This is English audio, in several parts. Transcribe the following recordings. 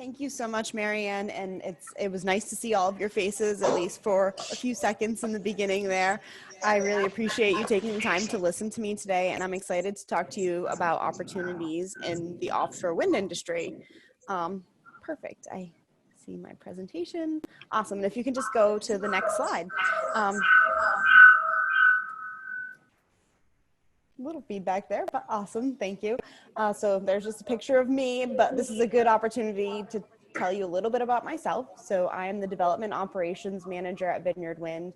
Thank you so much, Marianne. And it was nice to see all of your faces, at least for a few seconds in the beginning there. I really appreciate you taking the time to listen to me today, and I'm excited to talk to you about opportunities in the offshore wind industry. Perfect. I see my presentation. Awesome. And if you can just go to the next slide. Little feedback there, but awesome. Thank you. So there's just a picture of me, but this is a good opportunity to tell you a little bit about myself. So I am the Development Operations Manager at Vineyard Wind.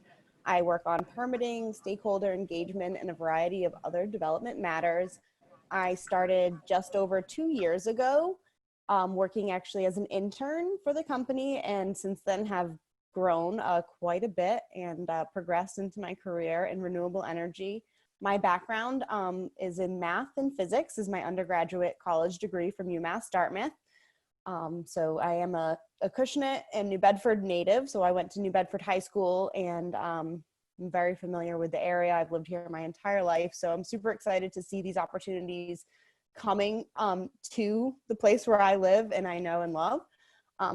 I work on permitting, stakeholder engagement, and a variety of other development matters. I started just over 2 years ago, working actually as an intern for the company, and since then have grown quite a bit and progressed into my career in renewable energy. My background is in math and physics, is my undergraduate college degree from UMass Dartmouth. So I am a Acushnet and New Bedford native. So I went to New Bedford High School, and I'm very familiar with the area. I've lived here my entire life. So I'm super excited to see these opportunities coming to the place where I live and I know and love.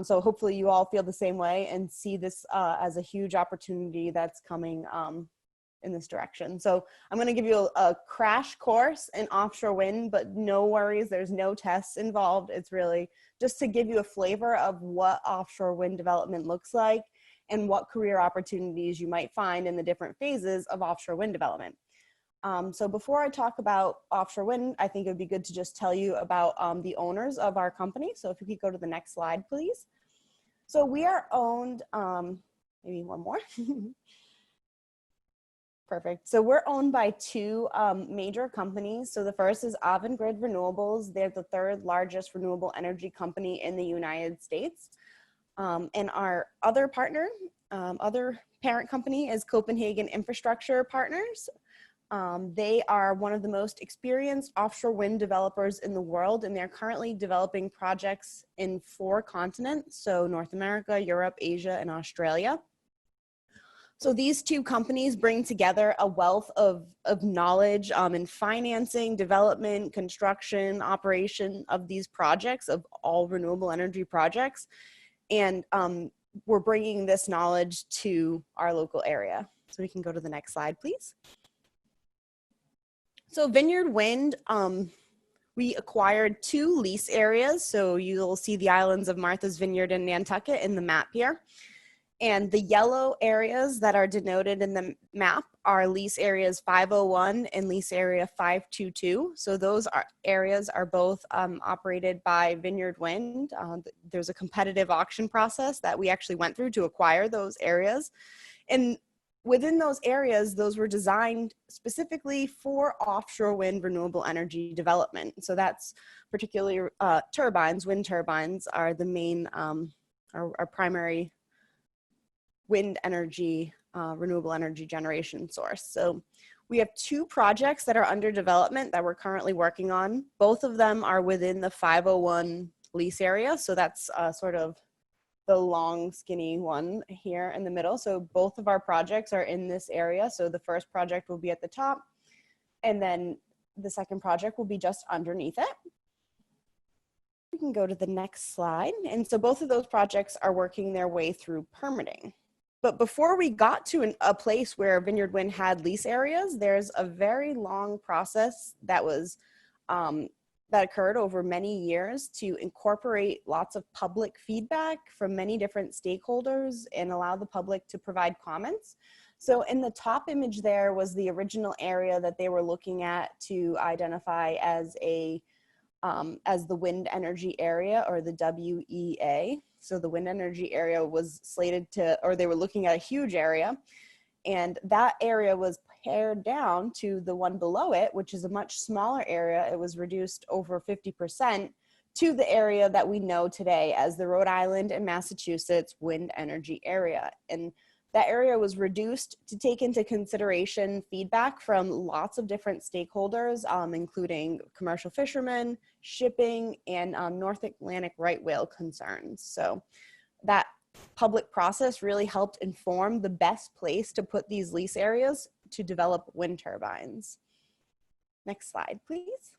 So hopefully you all feel the same way and see this as a huge opportunity that's coming in this direction. So I'm going to give you a crash course in offshore wind, but no worries, there's no tests involved. It's really just to give you a flavor of what offshore wind development looks like and what career opportunities you might find in the different phases of offshore wind development. So before I talk about offshore wind, I think it would be good to just tell you about the owners of our company. So if you could go to the next slide, please. So we are owned, maybe one more. Perfect. So we're owned by two major companies. So the first is Avangrid Renewables. They're the third largest renewable energy company in the United States. And our other partner, other parent company is Copenhagen Infrastructure Partners. They are one of the most experienced offshore wind developers in the world, and they're currently developing projects in 4 continents. So North America, Europe, Asia, and Australia. So these two companies bring together a wealth of knowledge in financing, development, construction, operation of these projects, of all renewable energy projects. And we're bringing this knowledge to our local area. So we can go to the next slide, please. So Vineyard Wind, we acquired 2 lease areas. So you'll see the islands of Martha's Vineyard and Nantucket in the map here. And the yellow areas that are denoted in the map are lease areas 501 and lease area 522. So those areas are both operated by Vineyard Wind. There's a competitive auction process that we actually went through to acquire those areas. And within those areas, those were designed specifically for offshore wind renewable energy development. So that's particularly turbines. Wind turbines are the main, our primary wind energy, renewable energy generation source. So we have 2 projects that are under development that we're currently working on. Both of them are within the 501 lease area. So that's sort of the long skinny one here in the middle. So both of our projects are in this area. So the first project will be at the top, and then the second project will be just underneath it. We can go to the next slide. And so both of those projects are working their way through permitting. But before we got to a place where Vineyard Wind had lease areas, there's a very long process that was that occurred over many years to incorporate lots of public feedback from many different stakeholders and allow the public to provide comments. So in the top image there was the original area that they were looking at to identify as the wind energy area, or the WEA. So the wind energy area was slated to, or they were looking at a huge area, and that area was pared down to the one below it, which is a much smaller area. It was reduced over 50% to the area that we know today as the Rhode Island and Massachusetts wind energy area. And that area was reduced to take into consideration feedback from lots of different stakeholders, including commercial fishermen, shipping, and North Atlantic right whale concerns. So that public process really helped inform the best place to put these lease areas to develop wind turbines. Next slide, please.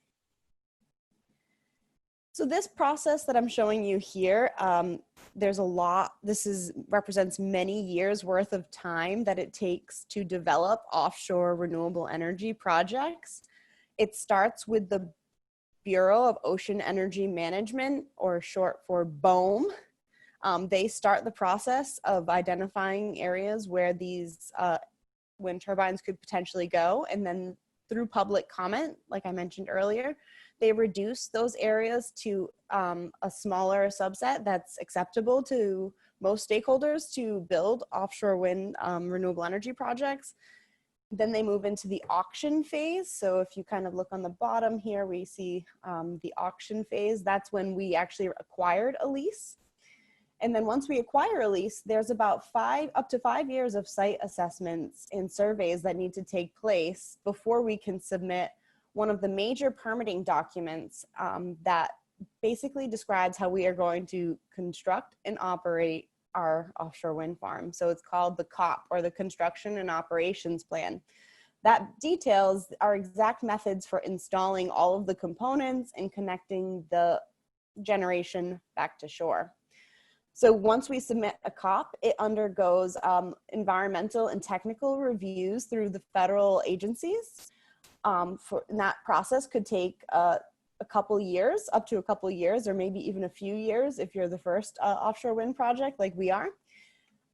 So this process that I'm showing you here, there's a lot, represents many years worth of time that it takes to develop offshore renewable energy projects. It starts with the Bureau of Ocean Energy Management, or short for BOEM. They start the process of identifying areas where these wind turbines could potentially go, and then through public comment, like I mentioned earlier, they reduce those areas to a smaller subset that's acceptable to most stakeholders to build offshore wind renewable energy projects. Then they move into the auction phase. So if you kind of look on the bottom here, we see the auction phase. That's when we actually acquired a lease. And then once we acquire a lease, there's about up to 5 years of site assessments and surveys that need to take place before we can submit one of the major permitting documents that basically describes how we are going to construct and operate our offshore wind farm. So it's called the COP, or the Construction and Operations Plan. That details our exact methods for installing all of the components and connecting the generation back to shore. So once we submit a COP, it undergoes environmental and technical reviews through the federal agencies. And that process could take a couple years, up to a couple years, or maybe even a few years if you're the first offshore wind project like we are.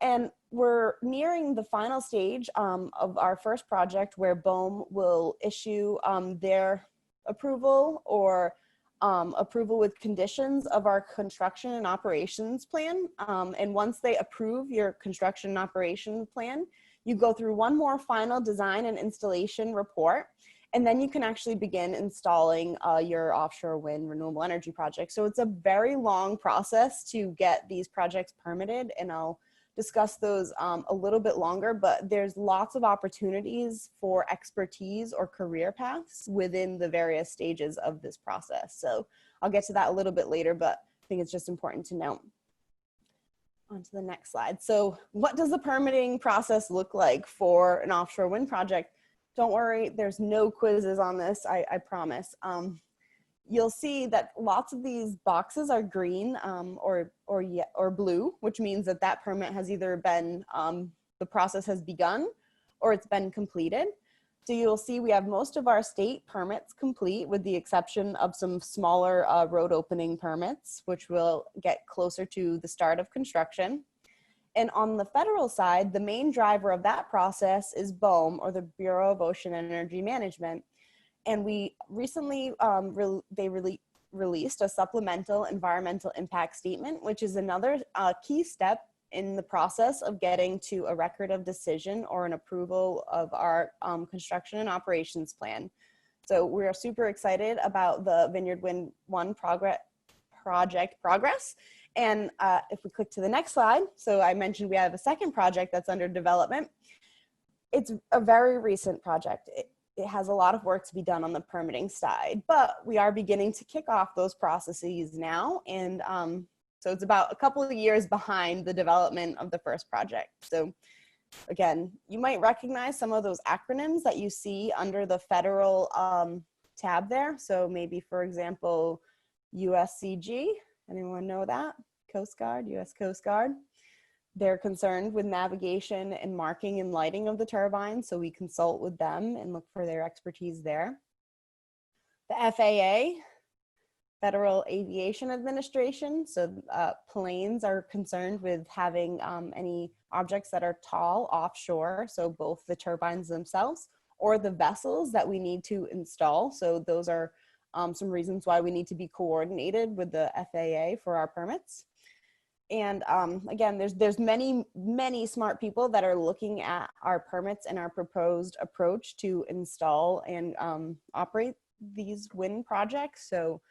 And we're nearing the final stage of our first project, where BOEM will issue their approval, or approval with conditions of our construction and operations plan. And once they approve your construction and operation plan, you go through one more final design and installation report, and then you can actually begin installing your offshore wind renewable energy project. So it's a very long process to get these projects permitted, and I'll discuss those a little bit longer, but there's lots of opportunities for expertise or career paths within the various stages of this process. So I'll get to that a little bit later, but I think it's just important to note. On to the next slide. So what does the permitting process look like for an offshore wind project? Don't worry, there's no quizzes on this, I promise. You'll see that lots of these boxes are green or blue, which means that that permit has either been, the process has begun, or it's been completed. So you'll see we have most of our state permits complete, with the exception of some smaller road opening permits, which will get closer to the start of construction. And on the federal side, the main driver of that process is BOEM, or the Bureau of Ocean Energy Management. And we recently, released a supplemental environmental impact statement, which is another key step in the process of getting to a record of decision or an approval of our construction and operations plan. So we are super excited about the Vineyard Wind 1 project progress. And if we click to the next slide, so I mentioned we have a second project that's under development. It's a very recent project. It has a lot of work to be done on the permitting side, but we are beginning to kick off those processes now. And so it's about a couple of years behind the development of the first project. So again, you might recognize some of those acronyms that you see under the federal tab there. So maybe, for example, USCG, anyone know that? Coast Guard, US Coast Guard. They're concerned with navigation and marking and lighting of the turbine, so we consult with them and look for their expertise there. The FAA, Federal Aviation Administration, so planes are concerned with having any objects that are tall offshore, so both the turbines themselves or the vessels that we need to install. So those are some reasons why we need to be coordinated with the FAA for our permits. And again, there's many smart people that are looking at our permits and our proposed approach to install and operate these wind projects. So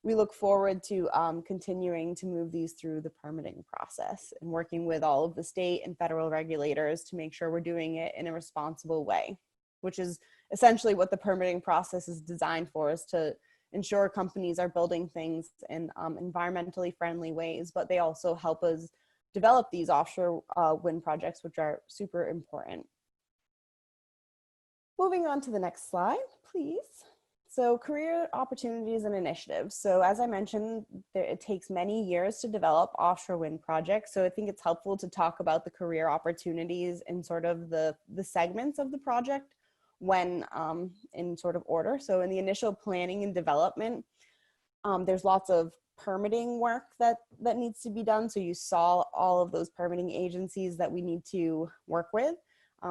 we look forward to continuing to move these through the permitting process and working with all of the state and federal regulators to make sure we're doing it in a responsible way, which is essentially what the permitting process is designed for, is to ensure companies are building things in environmentally friendly ways, but they also help us develop these offshore wind projects, which are super important. Moving on to the next slide, please. So career opportunities and initiatives. So as I mentioned, it takes many years to develop offshore wind projects. So I think it's helpful to talk about the career opportunities in sort of the segments of the project when in sort of order. So in the initial planning and development, there's lots of permitting work that needs to be done. So you saw all of those permitting agencies that we need to work with.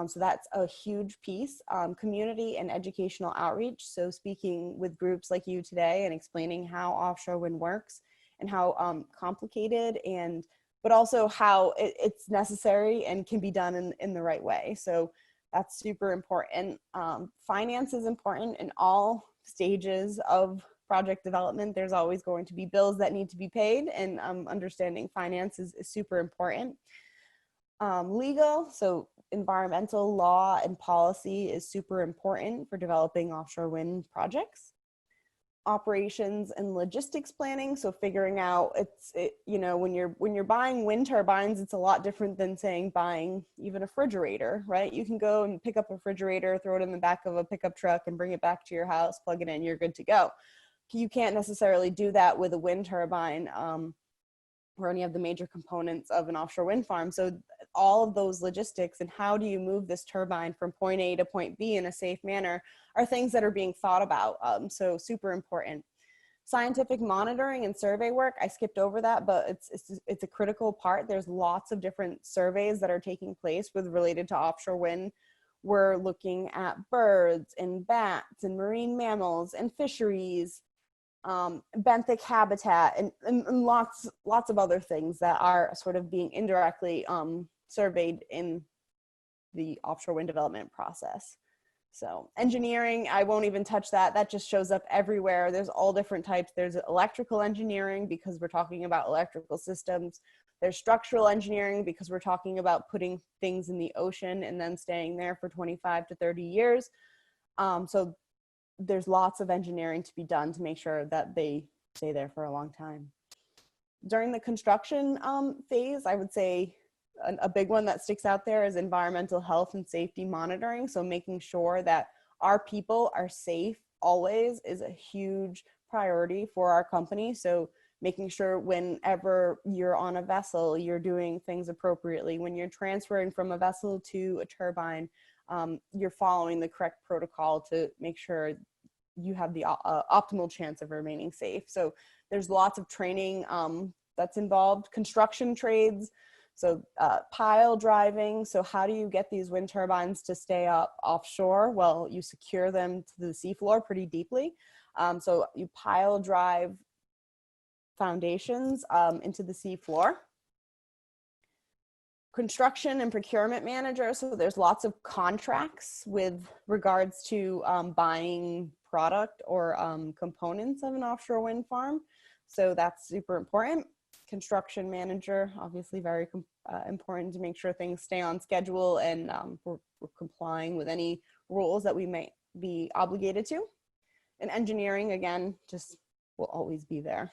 So that's a huge piece. Community and educational outreach. So speaking with groups like you today and explaining how offshore wind works and how complicated but also how it's necessary and can be done in the right way. So that's super important. Finance is important in all stages of project development. There's always going to be bills that need to be paid, and understanding finance is super important. Legal, so environmental law and policy is super important for developing offshore wind projects. Operations and logistics planning, so figuring out when you're buying wind turbines, it's a lot different than saying buying even a refrigerator, right? You can go and pick up a refrigerator, throw it in the back of a pickup truck and bring it back to your house, plug it in, you're good to go. You can't necessarily do that with a wind turbine or any of the major components of an offshore wind farm. So all of those logistics and how do you move this turbine from point A to point B in a safe manner are things that are being thought about. So super important. Scientific monitoring and survey work, I skipped over that, but it's a critical part. There's lots of different surveys that are taking place related to offshore wind. We're looking at birds and bats and marine mammals and fisheries, benthic habitat, and lots of other things that are sort of being indirectly surveyed in the offshore wind development process. So engineering, I won't even touch that. That just shows up everywhere. There's all different types. There's electrical engineering because we're talking about electrical systems. There's structural engineering because we're talking about putting things in the ocean and then staying there for 25 to 30 years. So there's lots of engineering to be done to make sure that they stay there for a long time. During the construction phase, I would say a big one that sticks out there is environmental health and safety monitoring. So making sure that our people are safe always is a huge priority for our company. So making sure whenever you're on a vessel, you're doing things appropriately. When you're transferring from a vessel to a turbine, you're following the correct protocol to make sure you have the optimal chance of remaining safe. So there's lots of training that's involved. Construction trades, so pile driving. So how do you get these wind turbines to stay up offshore? Well, you secure them to the seafloor pretty deeply. So you pile drive foundations into the seafloor. Construction and procurement manager. So there's lots of contracts with regards to buying product or components of an offshore wind farm. So that's super important. Construction manager, obviously very important to make sure things stay on schedule and we're complying with any rules that we may be obligated to. And engineering, again, just will always be there.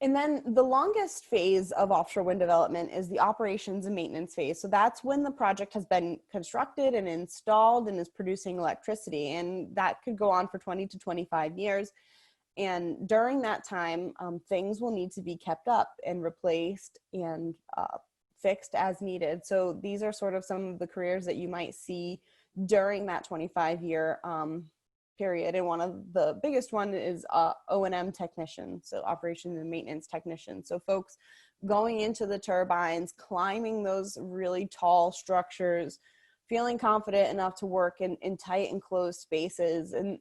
And then the longest phase of offshore wind development is the operations and maintenance phase. So that's when the project has been constructed and installed and is producing electricity. And that could go on for 20 to 25 years. And during that time, things will need to be kept up and replaced and fixed as needed. So these are sort of some of the careers that you might see during that 25-year period. And one of the biggest one is O&M technician, so operations and maintenance technician. So folks going into the turbines, climbing those really tall structures, feeling confident enough to work in tight enclosed spaces. And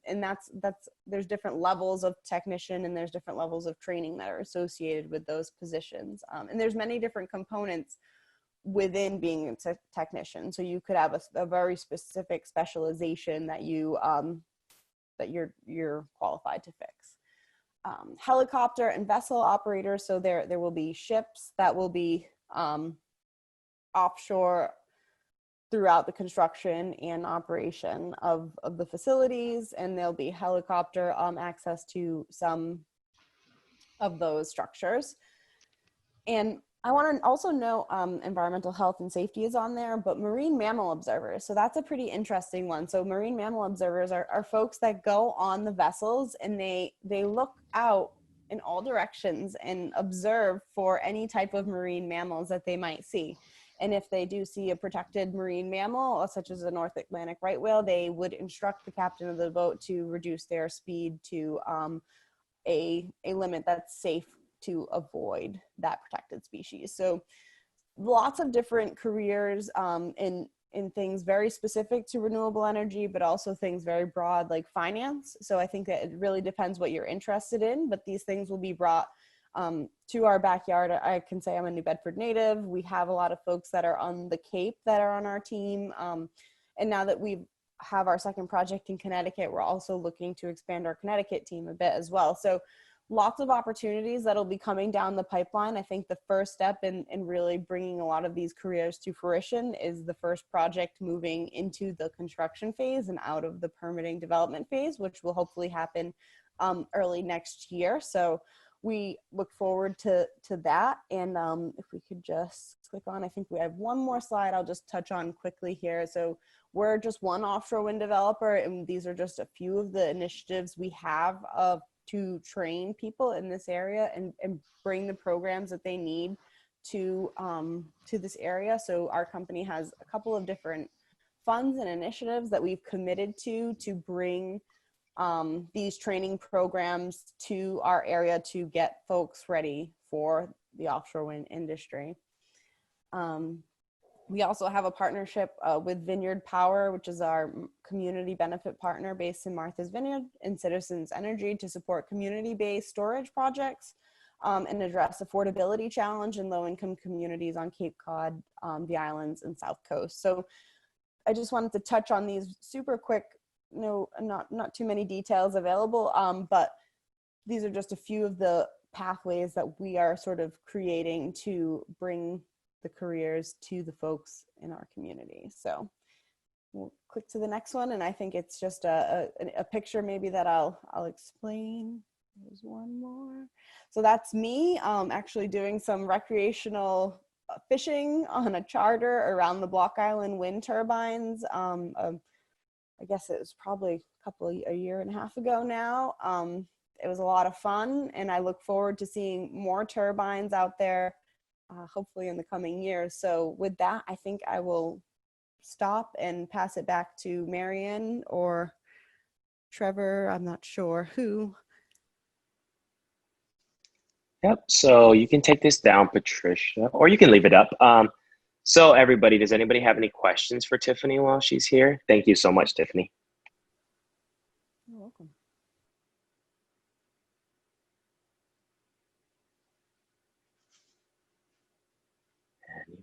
there's different levels of technician and there's different levels of training that are associated with those positions. And there's many different components within being a technician. So you could have a very specific specialization that you're qualified to fix. Helicopter and vessel operators. So there will be ships that will be offshore throughout the construction and operation of the facilities, and there'll be helicopter access to some of those structures. And I want to also note environmental health and safety is on there, but marine mammal observers. So that's a pretty interesting one. So marine mammal observers are folks that go on the vessels and they look out in all directions and observe for any type of marine mammals that they might see. And if they do see a protected marine mammal, such as a North Atlantic right whale, they would instruct the captain of the boat to reduce their speed to a limit that's safe to avoid that protected species. So lots of different careers in things very specific to renewable energy, but also things very broad like finance. So I think that it really depends what you're interested in, but these things will be brought to our backyard. I can say I'm a New Bedford native. We have a lot of folks that are on the Cape that are on our team. And now that we have our second project in Connecticut, we're also looking to expand our Connecticut team a bit as well. So lots of opportunities that'll be coming down the pipeline. I think the first step in really bringing a lot of these careers to fruition is the first project moving into the construction phase and out of the permitting development phase, which will hopefully happen early next year. So we look forward to that. And if we could just click on, I think we have one more slide I'll just touch on quickly here. So we're just one offshore wind developer, and these are just a few of the initiatives we have to train people in this area and bring the programs that they need to this area. So our company has a couple of different funds and initiatives that we've committed to bring these training programs to our area to get folks ready for the offshore wind industry. We also have a partnership with Vineyard Power, which is our community benefit partner based in Martha's Vineyard, and Citizens Energy to support community-based storage projects and address affordability challenge in low-income communities on Cape Cod, the islands, and South Coast. So I just wanted to touch on these super quick. No, not too many details available, but these are just a few of the pathways that we are sort of creating to bring the careers to the folks in our community. So we'll click to the next one, and I think it's just a picture maybe that I'll explain. There's one more. So that's me actually doing some recreational fishing on a charter around the Block Island wind turbines. I guess it was probably a year and a half ago now. It was a lot of fun, and I look forward to seeing more turbines out there hopefully in the coming years. So with that, I think I will stop and pass it back to Marianne or Trevor. I'm not sure who. Yep, so you can take this down, Patricia, or you can leave it up. So everybody, does anybody have any questions for Tiffany while she's here? Thank you so much, Tiffany. You're welcome.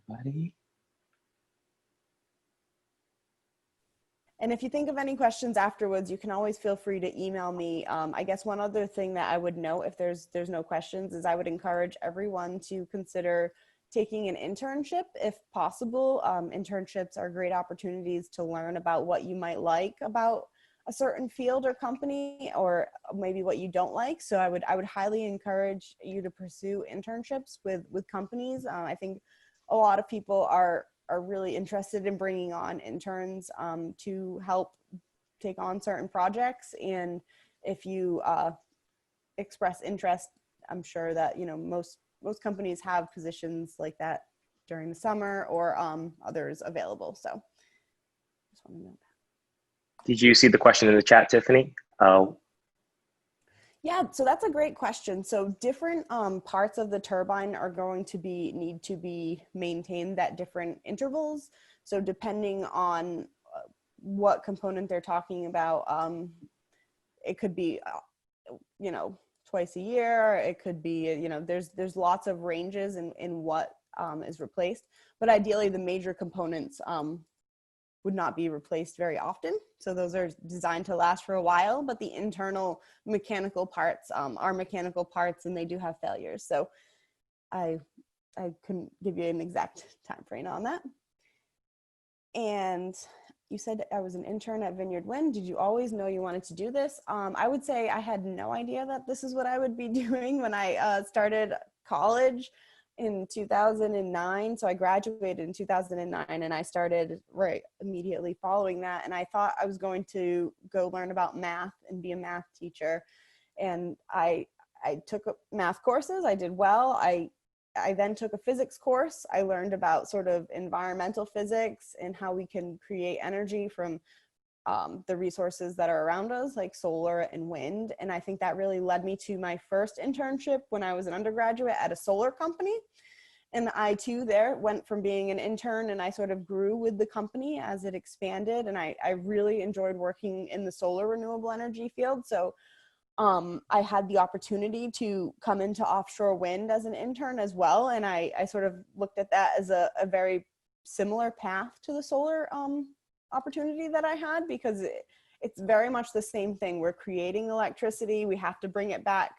Anybody? And if you think of any questions afterwards, you can always feel free to email me. I guess one other thing that I would note, if there's no questions, is I would encourage everyone to consider taking an internship if possible. Internships are great opportunities to learn about what you might like about a certain field or company, or maybe what you don't like. So I would highly encourage you to pursue internships with companies. I think a lot of people are really interested in bringing on interns to help take on certain projects. And if you express interest, I'm sure that, you know, most companies have positions like that during the summer or others available. So just want to know that. Did you see the question in the chat, Tiffany? Oh. Yeah, so that's a great question. So different parts of the turbine are going to need to be maintained at different intervals. So depending on what component they're talking about, it could be, you know, twice a year. It could be, you know, there's lots of ranges in what is replaced. But ideally, the major components would not be replaced very often. So those are designed to last for a while, but the internal mechanical parts are mechanical parts, and they do have failures. So I couldn't give you an exact time frame on that. And you said I was an intern at Vineyard Wind. Did you always know you wanted to do this? I would say I had no idea that this is what I would be doing when I started college. in 2009. So I graduated in 2009 and I started right immediately following that. And I thought I was going to go learn about math and be a math teacher. And I took math courses. I did well. I then took a physics course. I learned about sort of environmental physics and how we can create energy from the resources that are around us, like solar and wind. And I think that really led me to my first internship when I was an undergraduate at a solar company. And I too there went from being an intern, and I sort of grew with the company as it expanded. And I really enjoyed working in the solar renewable energy field. So I had the opportunity to come into offshore wind as an intern as well. And I sort of looked at that as a very similar path to the solar opportunity that I had, because it's very much the same thing. We're creating electricity. We have to bring it back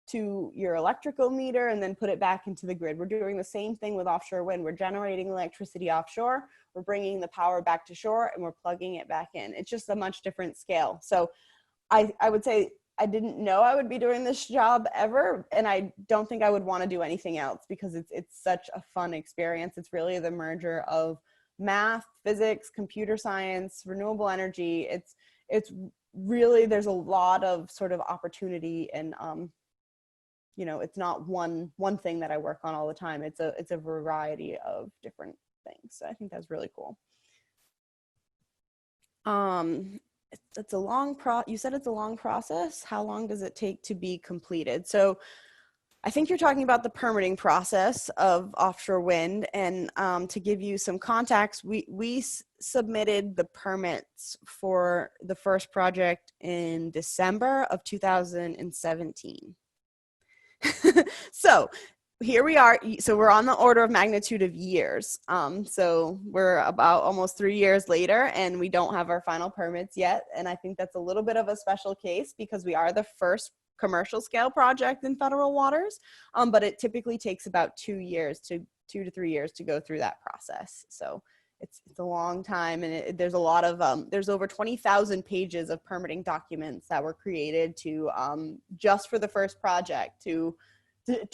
to your electrical meter and then put it back into the grid. We're doing the same thing with offshore wind. We're generating electricity offshore. We're bringing the power back to shore and we're plugging it back in. It's just a much different scale. So I would say I didn't know I would be doing this job ever, and I don't think I would want to do anything else, because it's such a fun experience. It's really the merger of math, physics, computer science, renewable energy. It's really, there's a lot of sort of opportunity, and you know, it's not one thing that I work on all the time. It's a variety of different things. So I think that's really cool. It's a long you said it's a long process. How long does it take to be completed? So I think you're talking about the permitting process of offshore wind. And to give you some context, we submitted the permits for the first project in December of 2017. So here we are. So we're on the order of magnitude of years. So we're about almost 3 years later, and we don't have our final permits yet. And I think that's a little bit of a special case, because we are the first commercial scale project in federal waters. But it typically takes about 2 to 3 years to go through that process. So it's a long time, and there's a lot of there's over 20,000 pages of permitting documents that were created to just for the first project to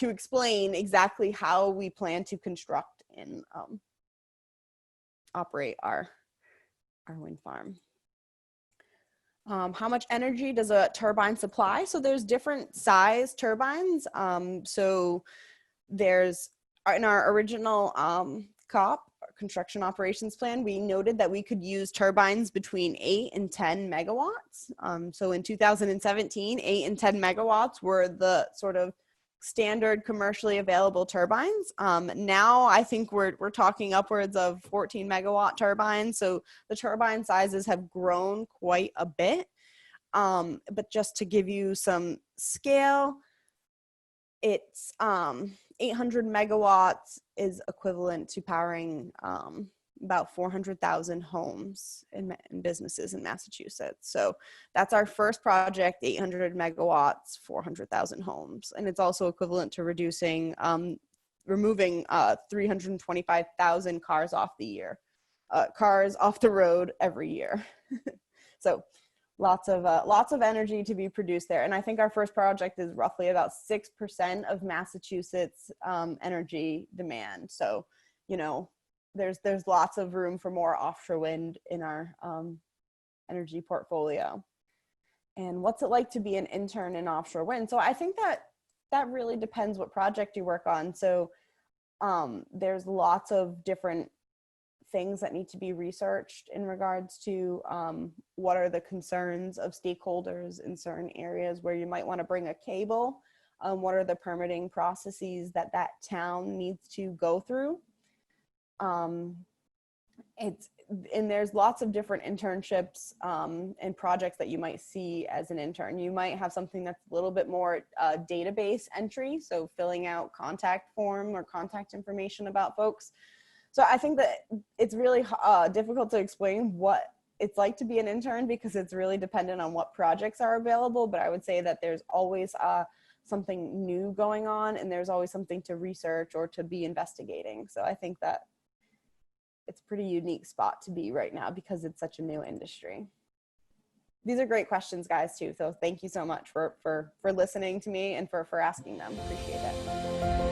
explain exactly how we plan to construct and operate our wind farm. How much energy does a turbine supply? So there's different size turbines. So there's, in our original COP, construction operations plan, we noted that we could use turbines between 8 and 10 megawatts. So in 2017, 8 and 10 megawatts were the sort of standard commercially available turbines. Now I think we're talking upwards of 14 megawatt turbines. So the turbine sizes have grown quite a bit. But just to give you some scale, it's 800 megawatts is equivalent to powering about 400,000 homes and businesses in Massachusetts. So that's our first project, 800 megawatts, 400,000 homes. And it's also equivalent to removing 325,000 cars off the road every year. So lots of energy to be produced there. And I think our first project is roughly about 6% of Massachusetts energy demand. So, you know, there's lots of room for more offshore wind in our energy portfolio. And what's it like to be an intern in offshore wind? So I think that really depends what project you work on. So there's lots of different things that need to be researched in regards to what are the concerns of stakeholders in certain areas where you might want to bring a cable. What are the permitting processes that town needs to go through? And there's lots of different internships and projects that you might see as an intern. You might have something that's a little bit more database entry, so filling out contact form or contact information about folks. So I think that it's really difficult to explain what it's like to be an intern, because it's really dependent on what projects are available. But I would say that there's always something new going on, and there's always something to research or to be investigating. So I think that it's a pretty unique spot to be right now, because it's such a new industry. These are great questions, guys, too. So thank you so much for listening to me and for asking them. Appreciate it.